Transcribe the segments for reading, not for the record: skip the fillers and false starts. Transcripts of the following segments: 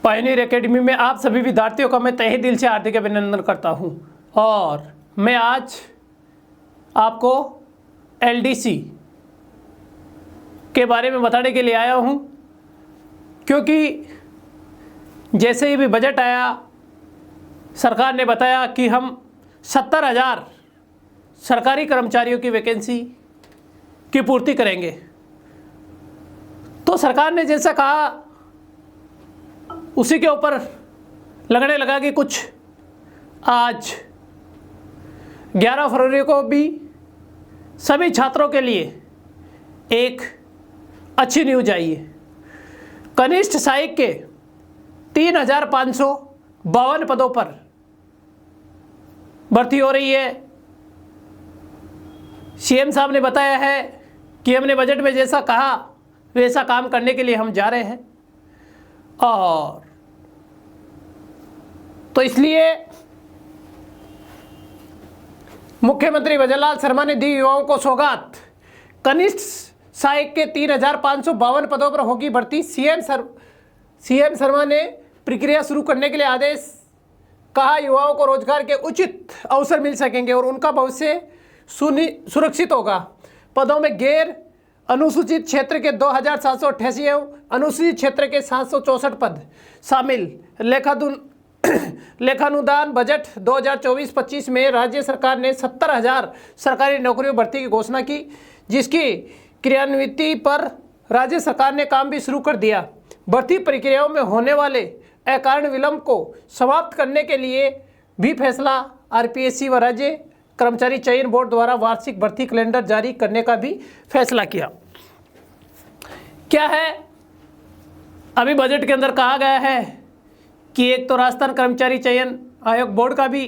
Pioneer academy में आप सभी विद्यार्थियों का मैं तहे दिल से हार्दिक अभिनंदन करता हूं और मैं आज आपको एलडीसी के बारे में बताने के लिए आया हूं, क्योंकि जैसे ही भी बजट आया सरकार ने बताया कि हम 70,000 सरकारी कर्मचारियों की वैकेंसी की पूर्ति करेंगे। तो सरकार ने जैसा कहा उसी के ऊपर लगने लगा कि कुछ आज 11 फरवरी को भी सभी छात्रों के लिए एक अच्छी न्यूज आई है। कनिष्ठ सहायक के 3,552 पदों पर भर्ती हो रही है। सीएम साहब ने बताया है कि हमने बजट में जैसा कहा वैसा काम करने के लिए हम जा रहे हैं, और तो इसलिए मुख्यमंत्री भजनलाल शर्मा ने दी युवाओं को सौगात। कनिष्ठ सहायक के 3,552 पदों पर होगी भर्ती। सीएम शर्मा ने प्रक्रिया शुरू करने के लिए आदेश। कहा युवाओं को रोजगार के उचित अवसर मिल सकेंगे और उनका भविष्य सुरक्षित होगा। पदों में गैर अनुसूचित क्षेत्र के 2,788 एवं अनुसूचित क्षेत्र के 764 पद शामिल। लेखानुदान बजट 2024-25 में राज्य सरकार ने 70,000 सरकारी नौकरियों भर्ती की घोषणा की, जिसकी क्रियान्विति पर राज्य सरकार ने काम भी शुरू कर दिया। भर्ती प्रक्रियाओं में होने वाले अकारण विलंब को समाप्त करने के लिए भी फैसला। आरपीएससी व राज्य कर्मचारी चयन बोर्ड द्वारा वार्षिक भर्ती कैलेंडर जारी करने का भी फैसला किया। क्या है, अभी बजट के अंदर कहा गया है कि एक तो राजस्थान कर्मचारी चयन आयोग बोर्ड का भी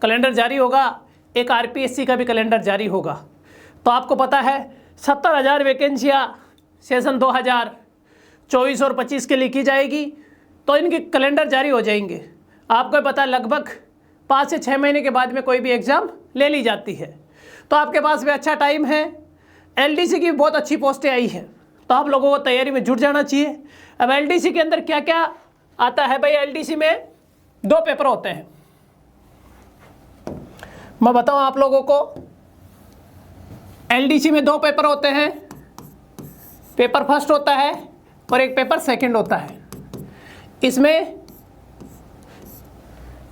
कैलेंडर जारी होगा, एक आरपीएससी का भी कैलेंडर जारी होगा। तो आपको पता है 70,000 वैकेंसियाँ सेशन 2024 और 25 के लिए की जाएगी, तो इनके कैलेंडर जारी हो जाएंगे। आपको पता लगभग 5 से 6 महीने के बाद में कोई भी एग्ज़ाम ले ली जाती है, तो आपके पास भी अच्छा टाइम है। एलडीसी की बहुत अच्छी पोस्टें आई हैं, तो आप लोगों को तैयारी में जुट जाना चाहिए। अब एलडीसी के अंदर क्या क्या आता है भाई? एलडीसी में 2 पेपर होते हैं, मैं बताऊं आप लोगों को। एलडीसी में 2 पेपर होते हैं, पेपर फर्स्ट होता है और एक पेपर सेकंड होता है। इसमें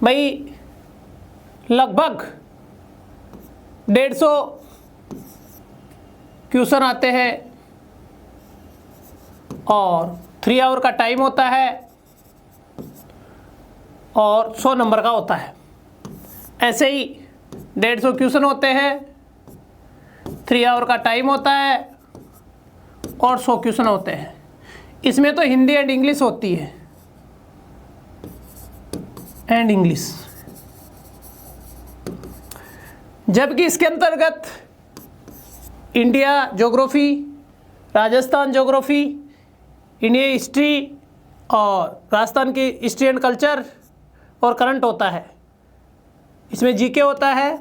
भाई लगभग 150 क्वेश्चन आते हैं और 3 आवर का टाइम होता है और 100 नंबर का होता है। ऐसे ही 150 क्वेश्चन होते हैं, 3 आवर का टाइम होता है और 100 क्वेश्चन होते हैं। इसमें तो हिंदी एंड इंग्लिश होती है, एंड इंग्लिश। जबकि इसके अंतर्गत India geography, Rajasthan geography, India history और राजस्थान की हिस्ट्री एंड कल्चर और करंट होता है। इसमें जीके होता है,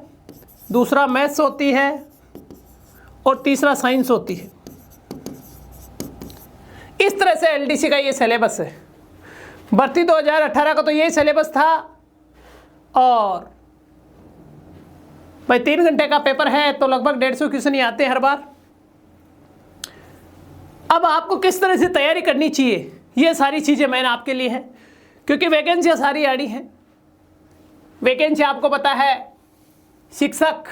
दूसरा मैथ्स होती है और तीसरा साइंस होती है। इस तरह से एलडीसी का ये सिलेबस है। भर्ती 2018 का तो यही सिलेबस था, और भाई 3 घंटे का पेपर है तो लगभग 150 क्वेश्चन ही आते हैं हर बार। अब आपको किस तरह से तैयारी करनी चाहिए, ये सारी चीज़ें मैंने आपके लिए हैं, क्योंकि वैकेंसियाँ सारी आड़ी हैं। वैकेंसी आपको पता है, शिक्षक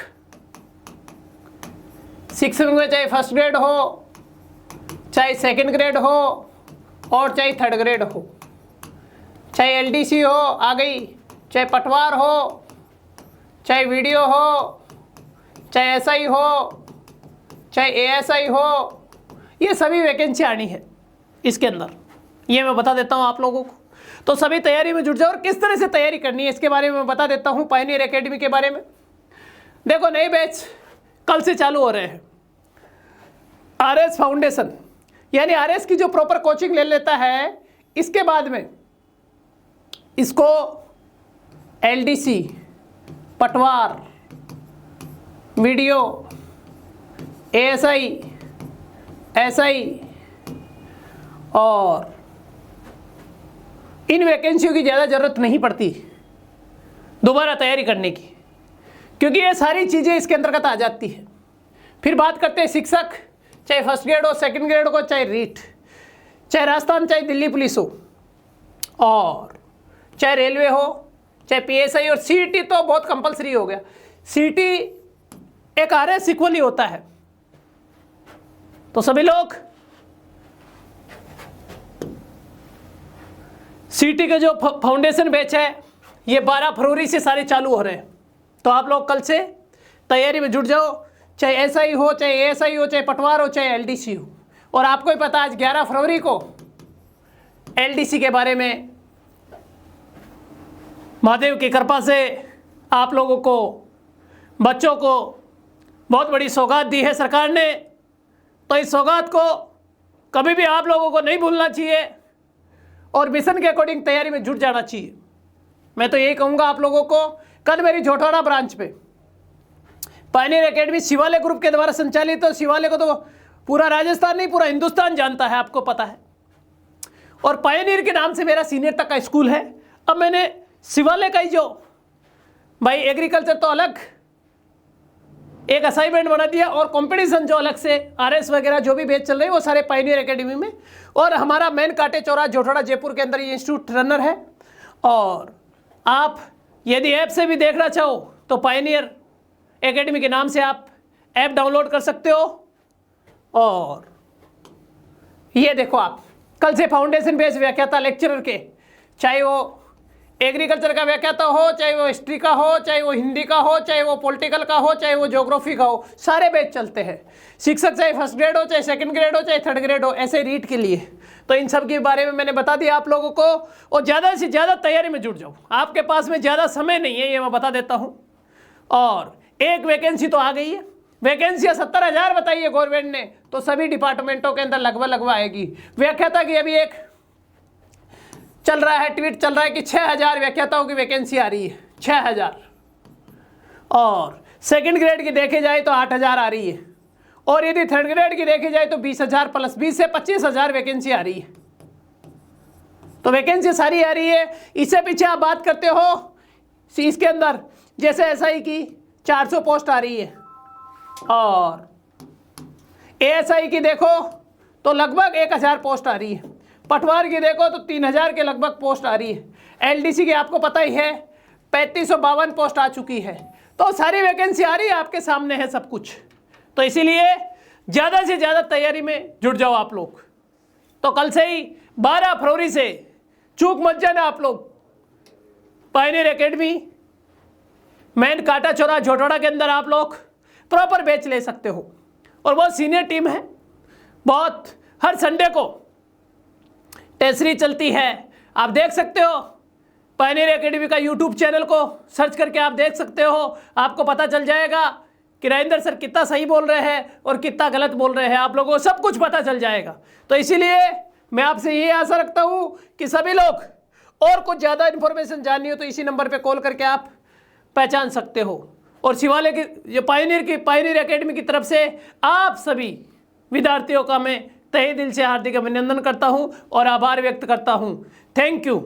में चाहे फर्स्ट ग्रेड हो, चाहे सेकंड ग्रेड हो और चाहे थर्ड ग्रेड हो, चाहे एलडीसी हो आ गई, चाहे पटवार हो, चाहे वीडियो हो, चाहे एसआई हो, चाहे एएसआई हो, ये सभी वैकेंसी आनी है इसके अंदर। ये मैं बता देता हूँ आप लोगों को, तो सभी तैयारी में जुट जाओ। और किस तरह से तैयारी करनी है इसके बारे में मैं बता देता हूँ। पायनियर एकेडमी के बारे में देखो, नए बैच कल से चालू हो रहे हैं। आरएस फाउंडेशन यानी आरएस की जो प्रॉपर कोचिंग ले लेता है, इसके बाद में इसको एलडीसी, पटवार, वीडियो, एएसआई, एसआई और इन वैकेंसियों की ज़्यादा ज़रूरत नहीं पड़ती दोबारा तैयारी करने की, क्योंकि ये सारी चीज़ें इसके अंतर्गत आ जाती है। फिर बात करते हैं शिक्षक, चाहे फर्स्ट ग्रेड हो, सेकंड ग्रेड हो, चाहे रीट, चाहे राजस्थान, चाहे दिल्ली पुलिस हो, और चाहे रेलवे हो, चाहे पीएसआई, और सीईटी तो बहुत कंपलसरी हो गया। सीईटी एक आरएस इक्वल ही होता है। तो सभी लोग सीईटी के जो फाउंडेशन बैच है ये 12 फरवरी से सारे चालू हो रहे हैं। तो आप लोग कल से तैयारी में जुट जाओ, चाहे एसआई हो, चाहे एएसआई हो, चाहे पटवार हो, चाहे एलडीसी हो। और आपको ही पता आज 11 फरवरी को एलडीसी के बारे में महादेव की कृपा से आप लोगों को, बच्चों को बहुत बड़ी सौगात दी है सरकार ने। तो इस सौगात को कभी भी आप लोगों को नहीं भूलना चाहिए और मिशन के अकॉर्डिंग तैयारी में जुट जाना चाहिए। मैं तो यही कहूँगा आप लोगों को। कल मेरी जोटवाड़ा ब्रांच पे पायनियर एकेडमी शिवालय ग्रुप के द्वारा संचालित, तो शिवालय को तो पूरा राजस्थान नहीं पूरा हिंदुस्तान जानता है, आपको पता है। और पायनियर के नाम से मेरा सीनियर तक का स्कूल है। अब मैंने शिवालय का ही जो भाई एग्रीकल्चर तो अलग एक असाइनमेंट बना दिया, और कंपटीशन जो अलग से आरएस वगैरह जो भी बैच चल रहे हैं वो सारे पायनियर एकेडमी में। और हमारा मेन कांटे चौरा जोटवाड़ा जयपुर के अंदर ये इंस्टीट्यूट रनर है। और आप यदि ऐप से भी देखना चाहो तो पायनियर एकेडमी के नाम से आप ऐप डाउनलोड कर सकते हो। और ये देखो, आप कल से फाउंडेशन बेस व्याख्याता लेक्चरर के, चाहे वो एग्रीकल्चर का व्याख्याता हो, चाहे वो हिस्ट्री का हो, चाहे वो हिंदी का हो, चाहे वो पॉलिटिकल का हो, चाहे वो ज्योग्राफी का हो, सारे बैच चलते हैं। शिक्षक चाहे फर्स्ट ग्रेड हो, चाहे सेकंड ग्रेड हो, चाहे थर्ड ग्रेड हो, ऐसे रीट के लिए। तो इन सब के बारे में मैंने बता दिया आप लोगों को। और ज़्यादा से ज़्यादा तैयारी में जुट जाओ। आपके पास में ज़्यादा समय नहीं है, ये मैं बता देता हूँ। और एक वैकेंसी तो आ गई है। वैकेंसियाँ 70,000 बताई है गवर्नमेंट ने, तो सभी डिपार्टमेंटों के अंदर लगभग आएगी। व्याख्याता की अभी एक चल रहा है, ट्वीट चल रहा है कि 6,000 व्याख्याताओं की वैकेंसी आ रही है, 6,000। और सेकंड ग्रेड की देखे जाए तो 8,000 आ रही है। और यदि थर्ड ग्रेड की देखी जाए तो 20,000 प्लस 20 से 25,000 वैकेंसी आ रही है। तो वैकेंसी सारी आ रही है। इससे पीछे आप बात करते हो इसके अंदर जैसे एसआई की 400 पोस्ट आ रही है, और एएसआई की देखो तो लगभग 1,000 पोस्ट आ रही है। पटवार की देखो तो 3,000 के लगभग पोस्ट आ रही है। एलडीसी की आपको पता ही है 3,552 पोस्ट आ चुकी है। तो सारी वैकेंसी आ रही है, आपके सामने है सब कुछ। तो इसीलिए ज़्यादा से ज़्यादा तैयारी में जुट जाओ आप लोग। तो कल से ही 12 फरवरी से चूक मत जाना आप लोग। पायनियर एकेडमी मेन कांटा चौरा जोटवाड़ा के अंदर आप लोग प्रॉपर बैच ले सकते हो। और बहुत सीनियर टीम है, बहुत हर संडे को टेस्टरी चलती है, आप देख सकते हो। पायनियर एकेडमी का यूट्यूब चैनल को सर्च करके आप देख सकते हो, आपको पता चल जाएगा कि राजेंद्र सर कितना सही बोल रहे हैं और कितना गलत बोल रहे हैं, आप लोगों को सब कुछ पता चल जाएगा। तो इसीलिए मैं आपसे ये आशा रखता हूँ कि सभी लोग, और कुछ ज़्यादा इन्फॉर्मेशन जाननी हो तो इसी नंबर पे कॉल करके आप पहचान सकते हो। और शिवालय की जो पायनियर एकेडमी की तरफ से आप सभी विद्यार्थियों का मैं तहे दिल से हार्दिक अभिनंदन करता हूँ और आभार व्यक्त करता हूँ। Thank you.